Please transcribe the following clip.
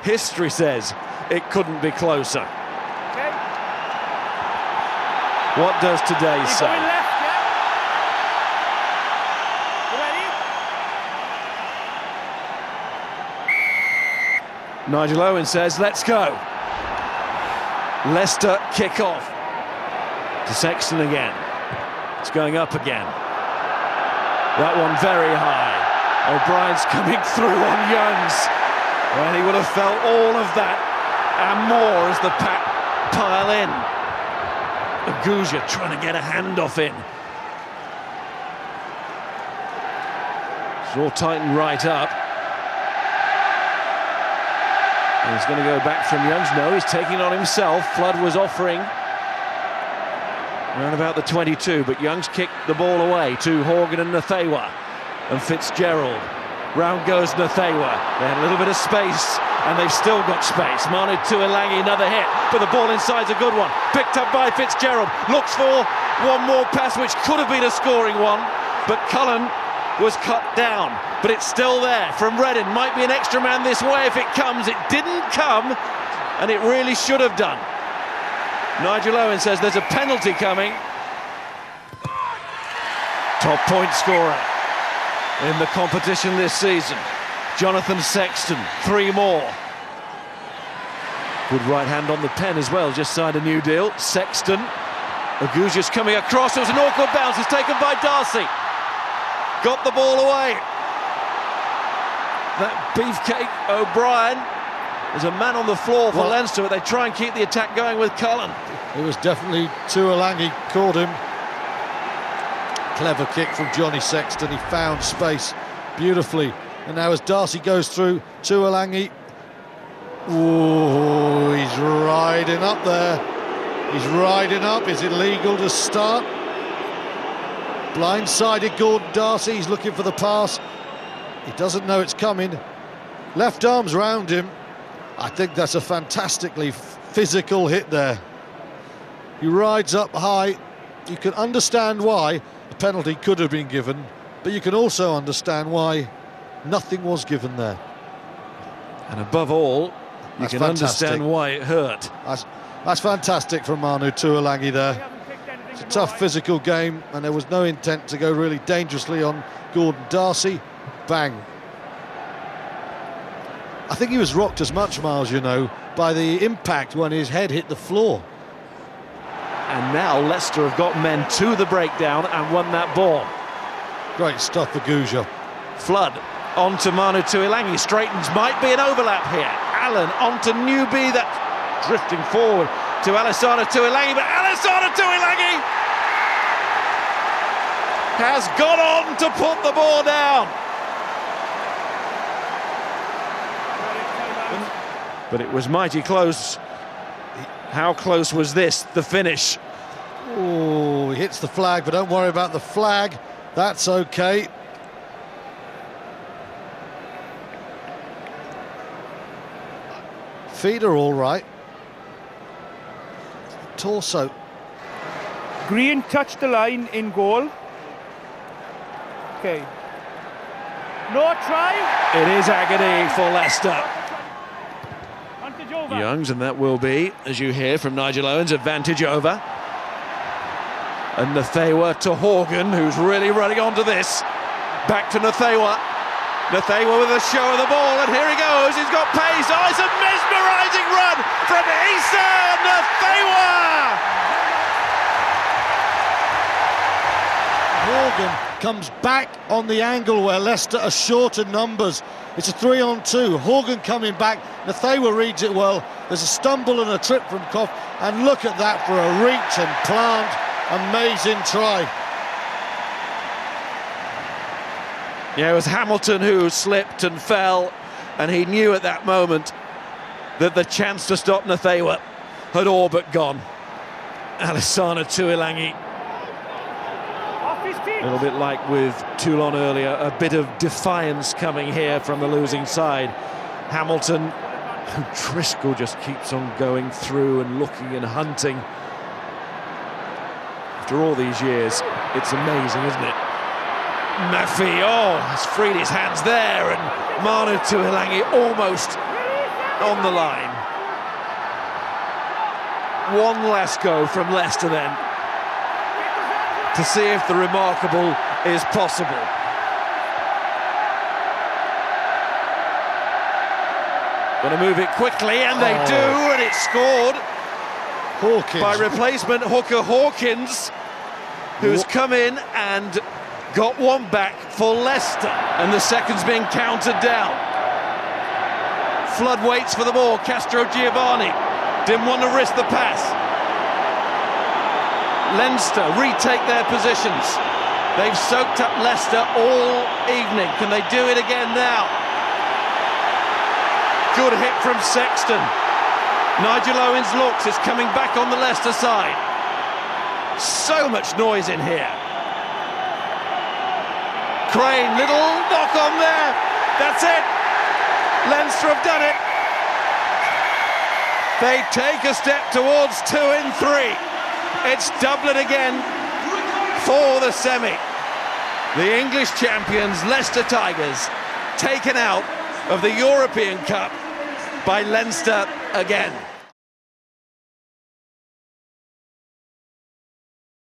History says it couldn't be closer. Okay. What does today Keep say? going left, yeah? You ready? Nigel Owen says, let's go. Leicester kick off. To Sexton again. It's going up again. That one very high. O'Brien's coming through on Youngs. Well, he would have felt all of that and more as the pack pile in. Aguja trying to get a handoff in. It's all tightened right up. He's going to go back from Youngs. No, he's taking it on himself. Flood was offering around about the 22, but Youngs kicked the ball away to Horgan and Nathaiwa. And Fitzgerald. Round goes Nathaiwa. They had a little bit of space, and they've still got space. Manu Tuilagi, another hit, but the ball inside's a good one. Picked up by Fitzgerald. Looks for one more pass, which could have been a scoring one, but Cullen was cut down. But it's still there from Redden. Might be an extra man this way if it comes. It didn't come, and it really should have done. Nigel Owen says there's a penalty coming. Top point scorer in the competition this season, Jonathan Sexton, 3 more. Good right hand on the pen as well, just signed a new deal. Sexton, Aguja's coming across, it was an awkward bounce, it's taken by Darcy. Got the ball away. That beefcake O'Brien. There's a man on the floor for Leinster, but they try and keep the attack going with Cullen. It was definitely Tuilagi caught him. Clever kick from Johnny Sexton. He found space beautifully. And now as Darcy goes through, Tuilagi. Ooh, he's riding up there. He's riding up. Is it legal to start? Blindsided Gordon Darcy. He's looking for the pass. He doesn't know it's coming. Left arm's round him. I think that's a fantastically physical hit there. He rides up high. You can understand why the penalty could have been given, but you can also understand why nothing was given there. And above all, you can understand why it hurt. That's fantastic from Manu Tuilagi there. It's a tough physical game, and there was no intent to go really dangerously on Gordon Darcy. Bang. I think he was rocked as much, Miles, you know, by the impact when his head hit the floor. And now Leicester have got men to the breakdown and won that ball. Great stuff for Aguja. Flood onto Manu Tuilagi, straightens, might be an overlap here. Allen onto Newby, that drifting forward to Alessandro Tuilagi, but Alessandro Tuilagi has gone on to put the ball down. But it was mighty close. How close was this, the finish? Oh, he hits the flag, but don't worry about the flag. That's okay. Feet are all right. Torso. Green touched the line in goal. Okay. No try. It is agony for Leicester. Youngs, and that will be, as you hear from Nigel Owens, advantage over. And Nathaiwa to Horgan, who's really running onto this. Back to Nathaiwa. Nathaiwa with a show of the ball, and here he goes. He's got pace. Oh, it's a mesmerising run from Issa Nathaiwa. Horgan comes back on the angle where Leicester are short in numbers. It's a 3-on-2. Horgan coming back. Nathaiwa reads it well. There's a stumble and a trip from Koff, and look at that for a reach and plant. Amazing try. Yeah, it was Hamilton who slipped and fell, and he knew at that moment that the chance to stop Nathaiwa had all but gone. Alessandro Tuilagi. A little bit like with Toulon earlier, a bit of defiance coming here from the losing side. Hamilton, Driscoll just keeps on going through and looking and hunting. After all these years, it's amazing, isn't it? Maffei, oh, has freed his hands there, and Manu Tuilagi almost on the line. One less go from Leicester then, to see if the remarkable is possible. Going to move it quickly, and they do, and it's scored Hawkins. by replacement hooker Hawkins, who's come in and got one back for Leicester, and the second's being counted down. Flood waits for the ball. Castro Giovanni didn't want to risk the pass. Leinster retake their positions. They've soaked up Leicester all evening. Can they do it again now? Good hit from Sexton. Nigel Owens looks, it's coming back on the Leicester side. So much noise in here. Crane, little knock on there. That's it. Leinster have done it. They take a step towards 2 in 3. It's Dublin again for the semi. The English champions, Leicester Tigers, taken out of the European Cup by Leinster again.